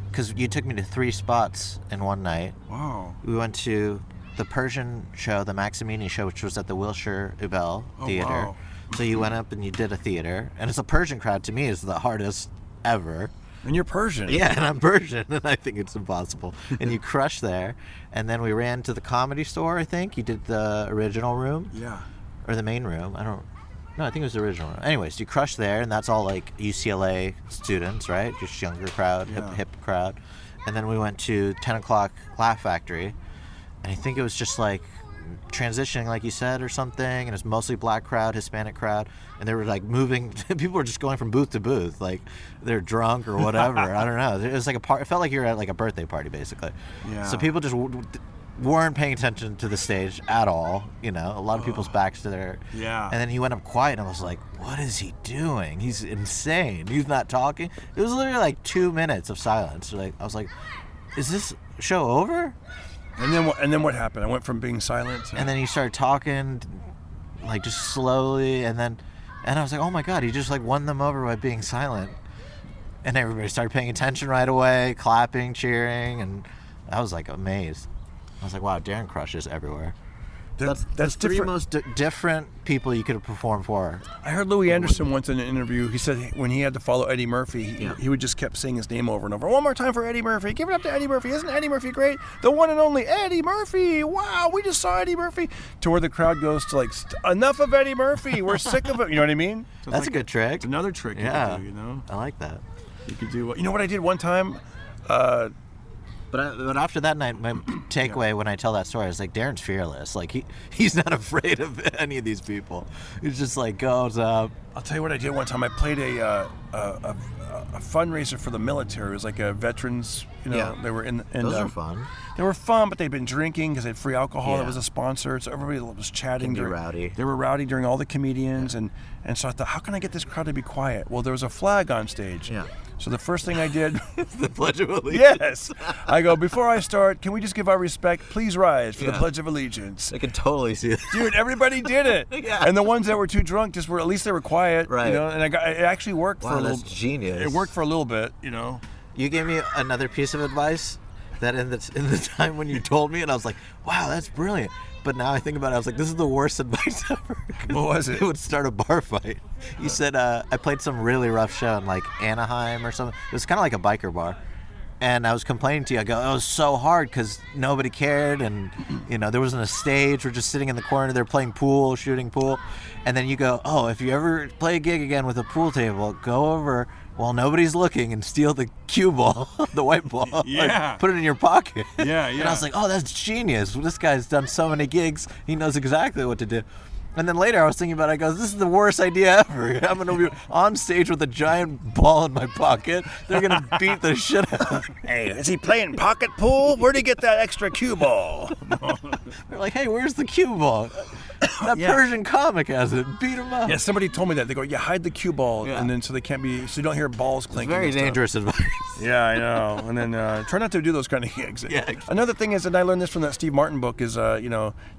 because you took me to 3 spots in one night. Wow. We went to the Persian show, the Maximini show, which was at the Wilshire Ubel Theater. Wow. So you went up and you did a theater. And it's a Persian crowd, to me, is the hardest ever. And you're Persian. Yeah, and I'm Persian, and I think it's impossible. And you crushed there. And then we ran to the Comedy Store, I think. You did the original room. Yeah. Or the main room. I think it was the original room. Anyways, you crushed there, and that's all like UCLA students, right? Just younger crowd, hip crowd. And then we went to 10 o'clock Laugh Factory, and I think it was just like transitioning, like you said, or something, and it was mostly black crowd, Hispanic crowd, and they were like moving. People were just going from booth to booth, like they're drunk or whatever. I don't know. It was like it felt like you were at like a birthday party, basically. Yeah. So people just weren't paying attention to the stage at all. A lot of people's backs to their. Yeah. And then he went up quiet, and I was like, what is he doing? He's insane. He's not talking. It was literally like 2 minutes of silence. Like I was like, is this show over? And then what happened? I went from being silent and then he started talking, like just slowly, and I was like, oh my god, he just like won them over by being silent. And everybody started paying attention right away, clapping, cheering, and I was like amazed. I was like, wow, Darren crushes everywhere. That's 3 most different people you could have performed for. I heard Louis Anderson once in an interview. He said when he had to follow Eddie Murphy, he would just kept saying his name over and over. One more time for Eddie Murphy. Give it up to Eddie Murphy. Isn't Eddie Murphy great? The one and only Eddie Murphy. Wow, we just saw Eddie Murphy. To where the crowd goes to like, enough of Eddie Murphy. We're sick of it. You know what I mean? So that's like a good trick. It's another trick you can do, I like that. You could do. You know what I did one time? But after that night, my takeaway when I tell that story is like, Darren's fearless. Like he's not afraid of any of these people. He's just like goes up. I'll tell you what I did one time. I played a fundraiser for the military. It was like a veterans. They were in. Those are fun. They were fun, but they'd been drinking because they had free alcohol. That was a sponsor, so everybody was chatting. They were rowdy. They were rowdy during all the comedians, and so I thought, how can I get this crowd to be quiet? Well, there was a flag on stage. Yeah. So the first thing I did, the Pledge of Allegiance. Yes, I go, before I start, can we just give our respect? Please rise for the Pledge of Allegiance. I can totally see it. Dude, everybody did it. And the ones that were too drunk just were, at least they were quiet. Right. And it actually worked for a little. That's genius. It worked for a little bit. You gave me another piece of advice that in the time when you told me, and I was like, wow, that's brilliant. But now I think about it, I was like, this is the worst advice ever. What was it? It would start a bar fight. You said, I played some really rough show in like Anaheim or something. It was kind of like a biker bar. And I was complaining to you. I go, it was so hard because nobody cared. And, there wasn't a stage. We're just sitting in the corner. They're playing pool, shooting pool. And then you go, oh, if you ever play a gig again with a pool table, go over while nobody's looking and steal the cue ball, the white ball. Yeah. Put it in your pocket. Yeah. And I was like, oh, that's genius. This guy's done so many gigs. He knows exactly what to do. And then later I was thinking about it. I go, this is the worst idea ever. I'm going to be on stage with a giant ball in my pocket. They're going to beat the shit out of me. Hey, is he playing pocket pool? Where'd he get that extra cue ball? They're like, hey, where's the cue ball? That Persian comic has it. Beat him up. Yeah, somebody told me that. They go, hide the cue ball, and then so they can't be, so you don't hear balls clinking. It's very dangerous advice. Yeah, I know. And then try not to do those kind of gigs. Yeah, exactly. Another thing is, and I learned this from that Steve Martin book, is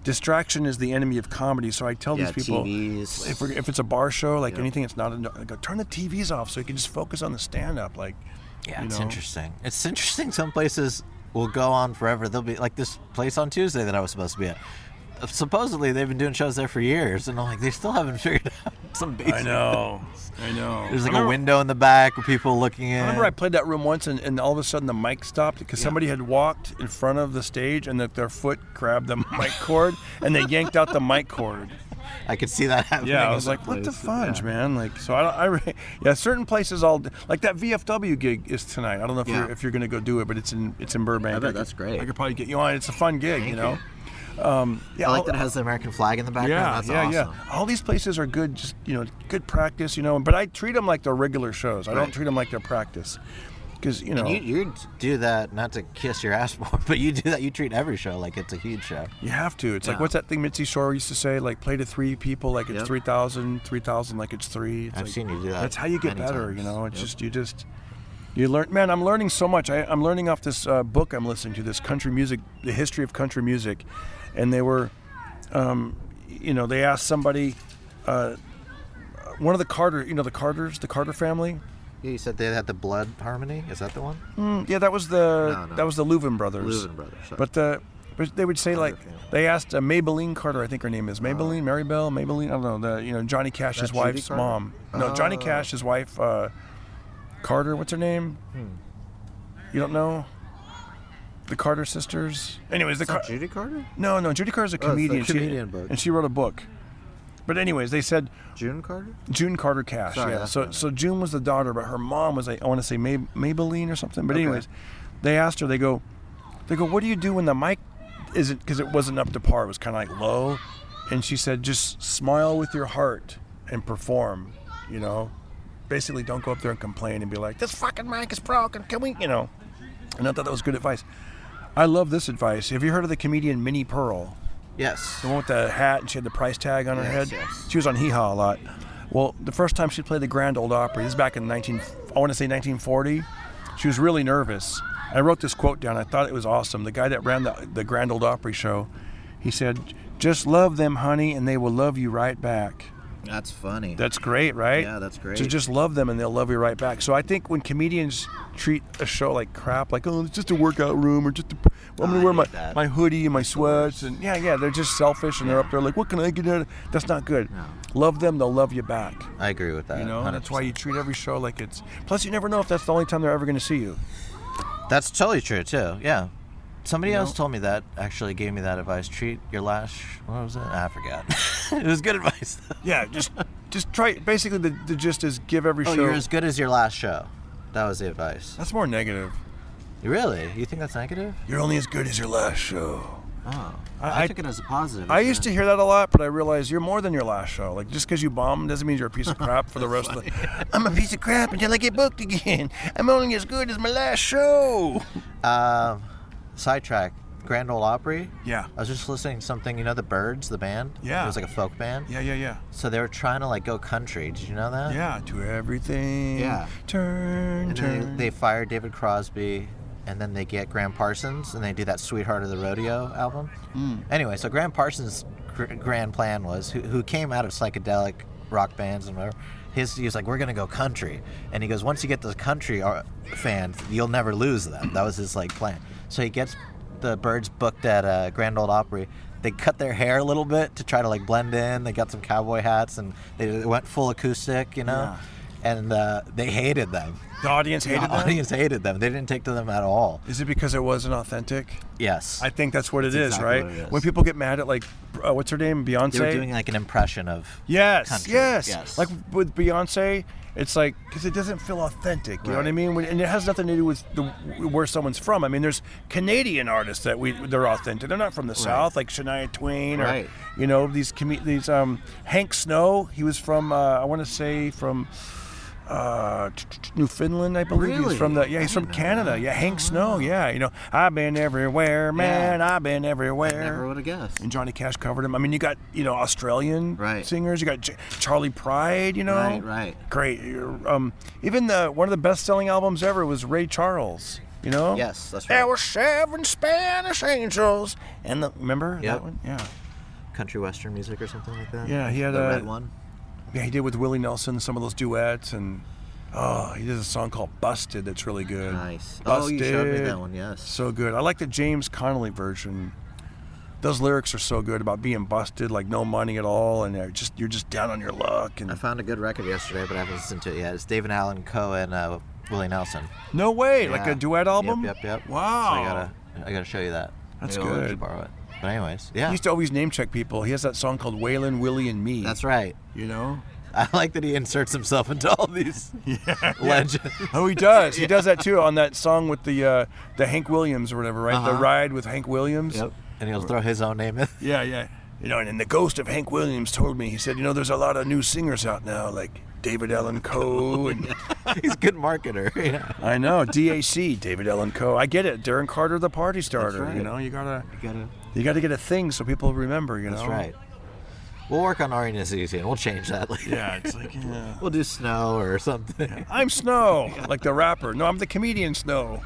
distraction is the enemy of comedy. So I tell these people, TVs. if it's a bar show, like anything, it's not. I go, turn the TVs off so you can just focus on the stand-up. Like, it's interesting. It's interesting. Some places will go on forever. They'll be like this place on Tuesday that I was supposed to be at. Supposedly they've been doing shows there for years, and I'm like, they still haven't figured out some basic I know. There's like a window in the back with people looking in. I remember I played that room once, and all of a sudden the mic stopped because somebody had walked in front of the stage, and their foot grabbed the mic cord, and they yanked out the mic cord. I could see that happening. Yeah, I was like, what the fudge, man? Like, so certain places like that VFW gig is tonight. I don't know if you're going to go do it, but it's in Burbank. I bet that's great. I could probably get you on. It's a fun gig, you know. I like that it has the American flag in the background. That's awesome. Yeah. All these places are good, just good practice, but I treat them like they're regular shows. I don't treat them like they're practice, because you do that, not to kiss your ass more, but you do that. You treat every show like it's a huge show. You have to. It's like, what's that thing Mitzi Shore used to say? Like, play to 3 people like it's 3,000 like it's 3. I've seen you do that. That's how you get better. Times. It's you learn. Man, I'm learning so much. I'm learning off this book I'm listening to. This country music, the history of country music. And they were, they asked somebody, one of the Carter, the Carter family. Yeah, you said they had the blood harmony. Is that the one? Yeah, that was that was the Louvin brothers. Sorry. But they would say they asked Maybelline Carter, I think her name is Maybelline, Maribel, Maybelline. I don't know. Johnny Cash's wife's mom. No, Johnny Cash's wife, Carter. What's her name? You don't know? The Carter sisters. Anyways, Judy Carter? No, Judy Carter's a comedian. It's a comedian book. And she wrote a book. But anyways, they said June Carter? June Carter Cash. Sorry, yeah. So June was the daughter, but her mom was I want to say Maybelline or something. But anyways, they asked her. They go, what do you do when the mic isn't, because it wasn't up to par. It was kind of like low, and she said, just smile with your heart and perform. Basically, don't go up there and complain and be like, this fucking mic is broken. Can we? And I thought that was good advice. I love this advice. Have you heard of the comedian Minnie Pearl? Yes. The one with the hat and she had the price tag on her head? Yes. She was on Hee Haw a lot. Well, the first time she played the Grand Ole Opry, this is back in 1940, she was really nervous. I wrote this quote down. I thought it was awesome. The guy that ran the Grand Ole Opry show, he said, just love them, honey, and they will love you right back. That's funny. That's great, right? Yeah, that's great. So just love them and they'll love you right back. So I think when comedians treat a show like crap, like, oh, it's just a workout room, or just I'm going to wear my hoodie and my sweats, and they're just selfish, and they're up there like, what can I get out of? That's not good. No. Love them, they'll love you back. I agree with that. And that's why you treat every show like it's. Plus, you never know if that's the only time they're ever going to see you. That's totally true too. Yeah. Somebody else told me that, actually gave me that advice. Treat your last, what was it? I forgot. It was good advice, though. Yeah, just try, basically the gist is give every show. You're as good as your last show. That was the advice. That's more negative. Really? You think that's negative? You're only as good as your last show. Oh. I took it as a positive. I used to hear that a lot, but I realized you're more than your last show. Like, just because you bomb doesn't mean you're a piece of crap for the rest of the... I'm a piece of crap until I get booked again. I'm only as good as my last show. Sidetrack. Grand Ole Opry? Yeah. I was just listening to something, the Byrds, the band? Yeah. It was like a folk band? Yeah. So they were trying to go country. Did you know that? Yeah, to everything. Yeah. Turn. They fired David Crosby, and then they get Graham Parsons, and they do that Sweetheart of the Rodeo album. Anyway, so Graham Parsons' grand plan was, who came out of psychedelic rock bands and whatever, he was like, we're going to go country. And he goes, once you get the country fans, you'll never lose them. That was his plan. So he gets the Byrds booked at Grand Ole Opry. They cut their hair a little bit to try to blend in. They got some cowboy hats, and they went full acoustic, Yeah. And they hated them. The audience hated them? The audience hated them. They didn't take to them at all. Is it because it wasn't authentic? Yes. I think that's what it is, exactly right? What it is. When people get mad at, what's her name, Beyonce? They were doing an impression of country. Yes. Like with Beyonce, it's because it doesn't feel authentic. You know what I mean? And it has nothing to do with where someone's from. I mean, there's Canadian artists they're authentic. They're not from the South, like Shania Twain or these Hank Snow. He was from I want to say from Newfoundland, I believe. Really? He's from Canada. Yeah, Hank Snow. Yeah, I've been everywhere, man. I've been everywhere. I never would have guessed. And Johnny Cash covered him. I mean, you got Australian singers. You got Charlie Pride. Right. Great. Even one of the best-selling albums ever was Ray Charles. Yes, that's right. There were 7 Spanish angels, and remember that one? Yeah. Country western music or something like that. Yeah, he had the red one. Yeah, he did with Willie Nelson some of those duets, and he did a song called "Busted" that's really good. Nice. Busted, you showed me that one. Yes. So good. I like the James Connolly version. Those lyrics are so good about being busted, like no money at all, and you're just down on your luck. And I found a good record yesterday, but I haven't listened to it yet. It's David Allan Coe and Willie Nelson. No way! Like a duet album? Yep. Wow. So I gotta show you that. That's Maybe good. I'll borrow it. But anyways, yeah. He used to always name check people. He has that song called Waylon, Willie, and Me. That's right. I like that he inserts himself into all these legends. Oh, he does. He does that too on that song with the Hank Williams or whatever, right? The Ride with Hank Williams. Yep. And he'll throw his own name in. Yeah. And the ghost of Hank Williams told me, he said, there's a lot of new singers out now, like David Allan Coe. And he's a good marketer. Yeah. I know. DAC, David Allan Coe. I get it. Darren Carter, the party starter. That's right. You gotta get a thing so people remember. That's right. We'll work on Aryan and Azizian. We'll change that later. Yeah, it's like we'll do Snow or something. Yeah. I'm Snow, like the rapper. No, I'm the comedian Snow.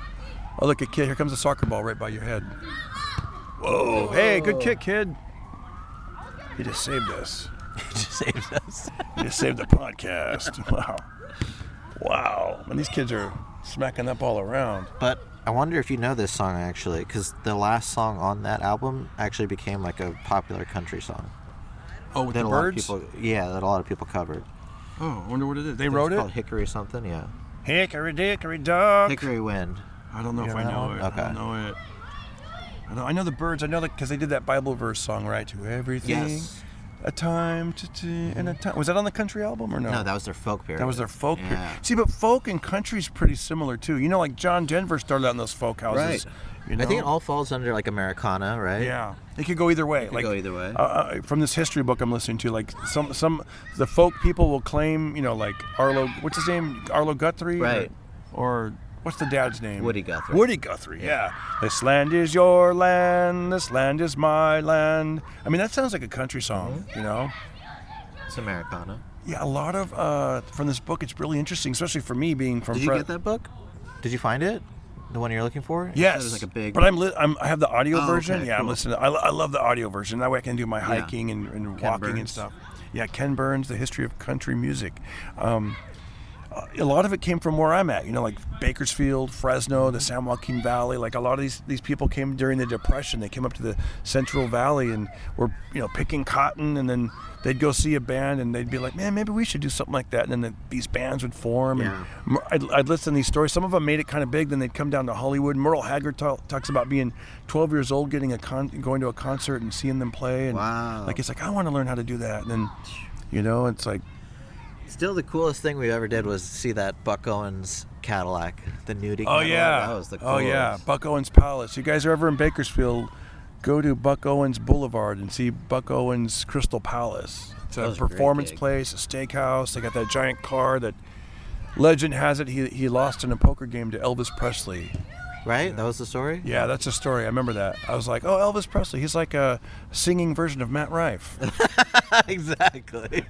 Oh, look, kid! Here comes a soccer ball right by your head. Whoa! Hey, good kick, kid. He just saved us. He just saved us. He just saved the podcast. Wow. And these kids are smacking up all around. But I wonder if you know this song actually, because the last song on that album actually became like a popular country song. Oh, with the Birds? That a lot of people covered. Oh, I wonder what it is. They wrote it? It's called Hickory something, yeah. Hickory dickory dock. Hickory Wind. I don't know if I know it. Okay. I don't know it. I know the Birds. I know that because they did that Bible verse song, right? To everything. Yes. A time and a time. Was that on the country album or no? No, that was their folk period. That was their folk period. See, but folk and country's pretty similar too. Like John Denver started out in those folk houses. Right. I think it all falls under like Americana, right? Yeah. It could go either way. Go either way. From this history book I'm listening to, like some the folk people will claim, like Arlo. What's his name? Arlo Guthrie. Right. Or what's the dad's name? Woody Guthrie. Woody Guthrie, yeah. This land is your land, this land is my land. I mean, that sounds like a country song, It's Americana. Yeah, a lot of, from this book, it's really interesting, especially for me being from... Did you get that book? Did you find it? The one you're looking for? Yes. It was like a big... But I have the audio version. Okay, yeah, cool. I'm listening. I love the audio version. That way I can do my hiking and walking and stuff. Yeah, Ken Burns, The History of Country Music. A lot of it came from where I'm at, like Bakersfield, Fresno, the San Joaquin Valley. Like a lot of these people came during the Depression. They came up to the Central Valley and were, picking cotton, and then they'd go see a band and they'd be like, man, maybe we should do something like that. And then these bands would form. Yeah. And I'd listen to these stories. Some of them made it kind of big. Then they'd come down to Hollywood. Merle Haggard talks about being 12 years old, going to a concert and seeing them play. And wow. It's like, I want to learn how to do that. And then, it's like, still, the coolest thing we ever did was see that Buck Owens Cadillac, the nudie Cadillac. Oh, yeah. That was the coolest. Oh, yeah. Buck Owens Palace. You guys are ever in Bakersfield, go to Buck Owens Boulevard and see Buck Owens Crystal Palace. It's a performance place, a steakhouse. They got that giant car that legend has it he lost in a poker game to Elvis Presley. Right? That was the story? Yeah, that's the story. I remember that. I was like, oh, Elvis Presley. He's like a singing version of Matt Rife. Exactly.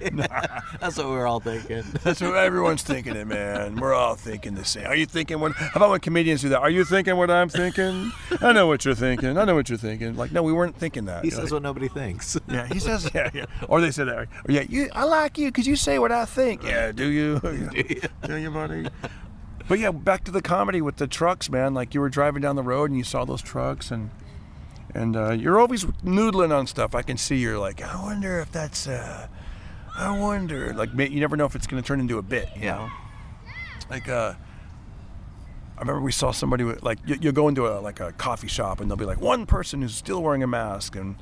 That's what we were all thinking. That's what everyone's thinking it, man. We're all thinking the same. Are you thinking how about when comedians do that? Are you thinking what I'm thinking? I know what you're thinking. I know what you're thinking. Like, no, we weren't thinking that. He says what nobody thinks. Yeah, he says, yeah. Or they say that. Or, yeah, I like you because you say what I think. Yeah, do you? Do you, buddy? But yeah, back to the comedy with the trucks, man. Like you were driving down the road and you saw those trucks, and you're always noodling on stuff. I can see you're like, I wonder if that's, I wonder. Like you never know if it's going to turn into a bit. You know? Like I remember we saw somebody with you go into a coffee shop and there'll be like one person who's still wearing a mask, and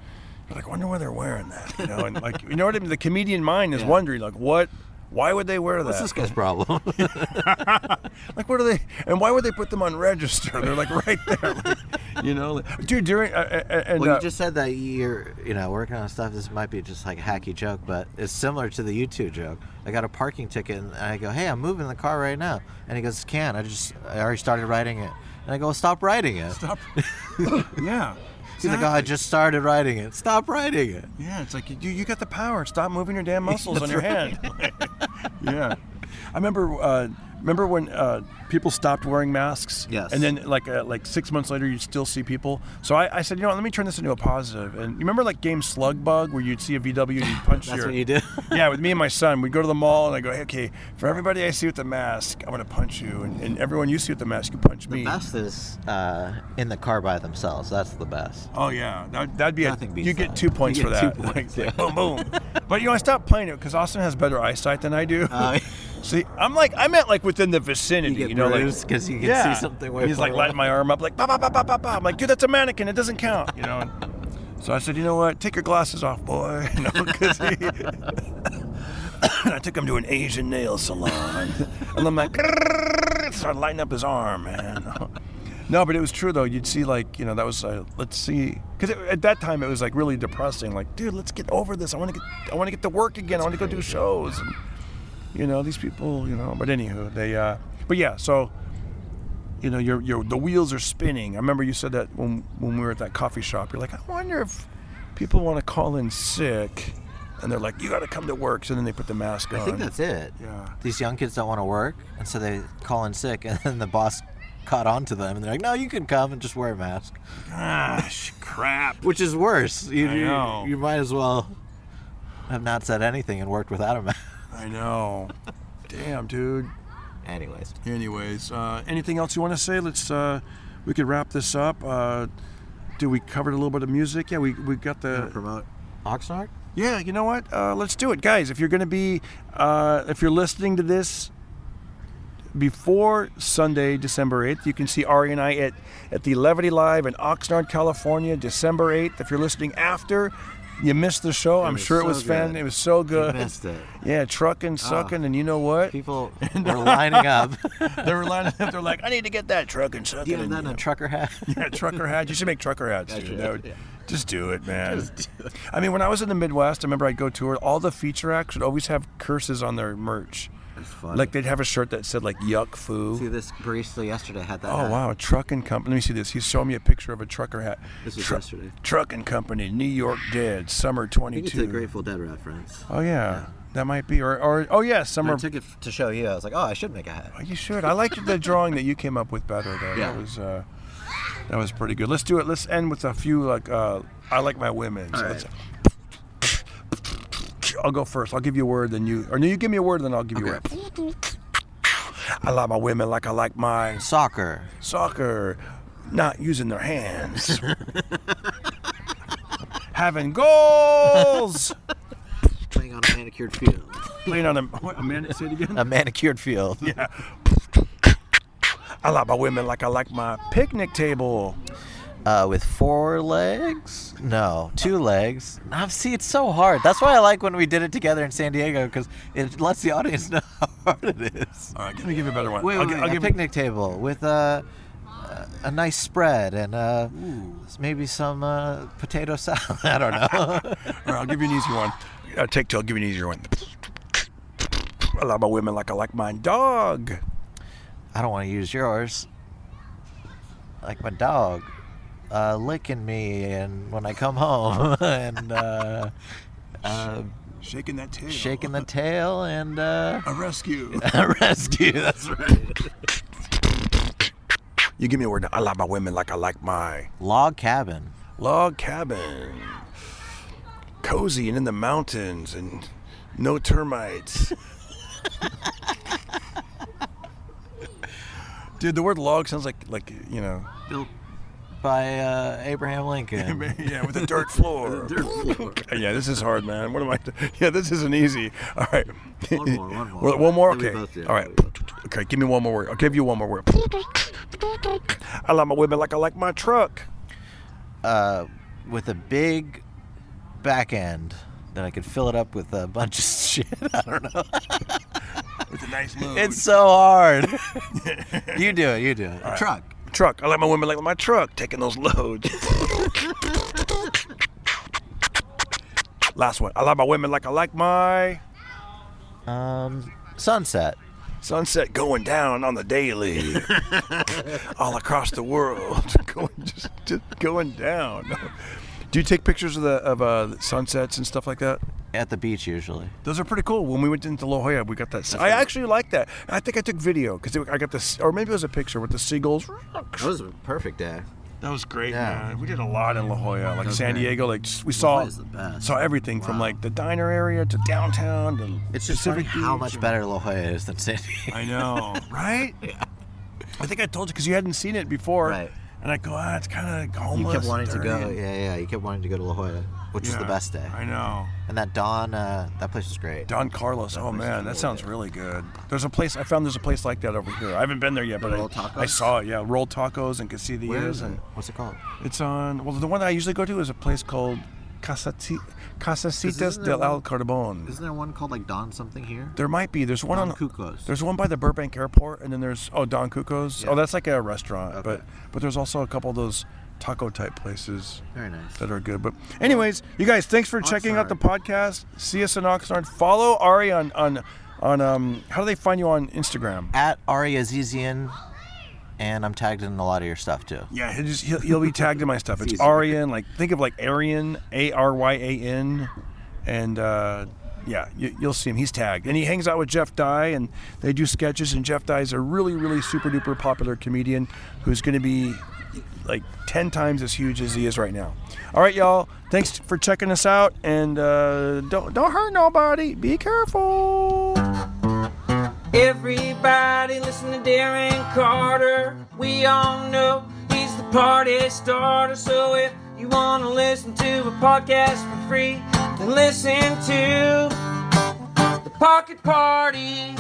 you're like, I wonder why they're wearing that. And like what I mean? The comedian mind is wondering like what Why would they wear that? What's this guy's problem? Like, what are they? And why would they put them on register? They're like right there, like, you know. Dude, during you just said that you're, working on stuff. This might be just like a hacky joke, but it's similar to the U2 joke. I got a parking ticket, and I go, "Hey, I'm moving the car right now," and he goes, "Can't. I already started writing it." And I go, well, "Stop writing it." Stop. Yeah. He's like, "Oh, I just started writing it." Stop writing it. Yeah, it's like you got the power. Stop moving your damn muscles on your hand. Yeah, I remember when people stopped wearing masks. Yes. And then like 6 months later, you'd still see people. So I said, let me turn this into a positive. And you remember like game Slug Bug where you'd see a VW and you'd punch That's what you do? Yeah, with me and my son, we'd go to the mall and I go, hey, okay, for everybody I see with the mask, I'm gonna punch you, and everyone you see with the mask, you punch me. The best is in the car by themselves. That's the best. Oh yeah, that'd be you get 2 points you for get that. 2 points. Like, boom, boom. But I stopped playing it because Austin has better eyesight than I do. See, I meant like within the vicinity, you get bruised because you can see something. He's like lighting my arm up, like ba ba ba ba ba ba. I'm like, dude, that's a mannequin. It doesn't count, So I said, you know what? Take your glasses off, boy. Because I took him to an Asian nail salon, and I'm like, started lighting up his arm, man. No, but it was true though. You'd see that was let's see, because at that time it was like really depressing. Like, dude, let's get over this. I want to get to work again. I want to go do shows. And, these people, But anywho, they. But yeah, so. The wheels are spinning. I remember you said that when we were at that coffee shop. You're like, I wonder if people want to call in sick, and they're like, you got to come to work. So then they put the mask on. I think that's it. Yeah. These young kids don't want to work, and so they call in sick, and then the boss caught on to them, and they're like, no, you can come and just wear a mask. Gosh, crap. Which is worse. I know. You might as well have not said anything and worked without a mask. I know. Damn, dude. Anyways, anything else you want to say? Let's we could wrap this up. We covered a little bit of music. Yeah, we got the promote Oxnard. Yeah, you know what? Let's do it, guys. If you're going to be, if you're listening to this before Sunday, December 8th, you can see Aryan and I at the Levity Live in Oxnard, California, December 8th. If you're listening after you missed the show, I'm sure it was fun. It was so good. You missed it. Yeah, trucking, sucking, and you know what? People were lining up. They were lining up. They're like, I need to get that trucking, sucking. Do you have that in a trucker hat? Yeah, trucker hat. You should make trucker hats, dude. Just do it, man. Just do it. I mean, when I was in the Midwest, I remember I'd go tour. All the feature acts would always have curses on their merch. It's funny. Like they'd have a shirt that said like "yuck foo." See, this barista yesterday had that. Oh wow, a trucking company. Let me see this. He's showing me a picture of a trucker hat. This was yesterday. Trucking company, New York Dead, summer 22. I think it's a Grateful Dead reference. Oh yeah. That might be, or oh yeah, summer. I took it to show you. I was like, oh, I should make a hat. Oh, you should. I liked the drawing that you came up with better though. Yeah. That was pretty good. Let's do it. Let's end with a few I like my women. So right. I'll go first. I'll give you a word, then you, or no, you give me a word, then I'll give you a word. I like my women like I like mine. Soccer. Not using their hands. Having goals. Playing on a manicured field. Say it again? A manicured field. Yeah. I like my women like I like my picnic table. With 4 legs? No, 2 legs. Now, see, it's so hard. That's why I like when we did it together in San Diego, because it lets the audience know how hard it is. All right, let me give you a better one. I'll give a picnic table with a nice spread and maybe some potato salad. I don't know. All right, I'll give you an easy one. Take 2, I'll give you an easier one. I like my women like I like mine. Dog. I don't want to use yours. Like my dog. Licking me and when I come home and shaking that tail. Shaking the tail and a rescue. A rescue, that's right. You give me a word now. I like my women like I like my log cabin. Cozy and in the mountains and no termites. Dude, the word log sounds like built by Abraham Lincoln. Yeah, with a dirt floor. Yeah, this is hard, man. What am I? Yeah, this isn't easy. All right. One more. One more? Okay. All right. Okay, give me one more word. I'll give you one more word. I like my women like I like my truck. With a big back end. then I could fill it up with a bunch of shit. I don't know. It's a nice load. It's so hard. You do it. Right. Truck. I like my women like my truck, taking those loads. Last one. I like my women like I like my... Sunset. Sunset going down on the daily. All across the world. just going down. Do you take pictures of sunsets and stuff like that? At the beach, usually. Those are pretty cool. When we went into La Jolla, we got that. I actually like that. I think I took video because I got this, or maybe it was a picture with the seagulls. That was a perfect day. That was great, man. We did a lot in La Jolla, like San Diego. Like we saw everything from like the diner area to downtown to it's just funny how much better La Jolla is than San Diego. I know, right? Yeah. I think I told you because you hadn't seen it before, right? And I go, it's kind of homeless. You kept wanting to go, yeah. You kept wanting to go to La Jolla, which was the best day. I know. And that that place was great. Don Carlos, man, that sounds really good. There's a place I found. There's a place like that over here. I haven't been there yet, but I saw it. Yeah, rolled tacos and quesadillas. Where is it? And what's it called? It's on. Well, the one that I usually go to is a place called Casasitas del Al Carbon. Isn't there one called like Don something here? There might be. There's one Don Cuco's. There's one by the Burbank Airport, and then there's Don Cuco's. Yeah. Oh, that's like a restaurant. Okay. But there's also a couple of those taco type places. Very nice. That are good. But anyways, you guys, thanks for checking out the podcast. See us in Oxnard. Follow Ari on how do they find you on Instagram? At Azizian. And I'm tagged in a lot of your stuff too. Yeah, he'll be tagged in my stuff. It's Aryan, like think of like Aryan, Aryan, and you'll see him. He's tagged, and he hangs out with Jeff Dye, and they do sketches. And Jeff Dye is a really, really super duper popular comedian who's going to be like 10 times as huge as he is right now. All right, y'all. Thanks for checking us out, and don't hurt nobody. Be careful. Everybody listen to Darren Carter. We all know he's the party starter. So if you want to listen to a podcast for free, then listen to The Pocket Party.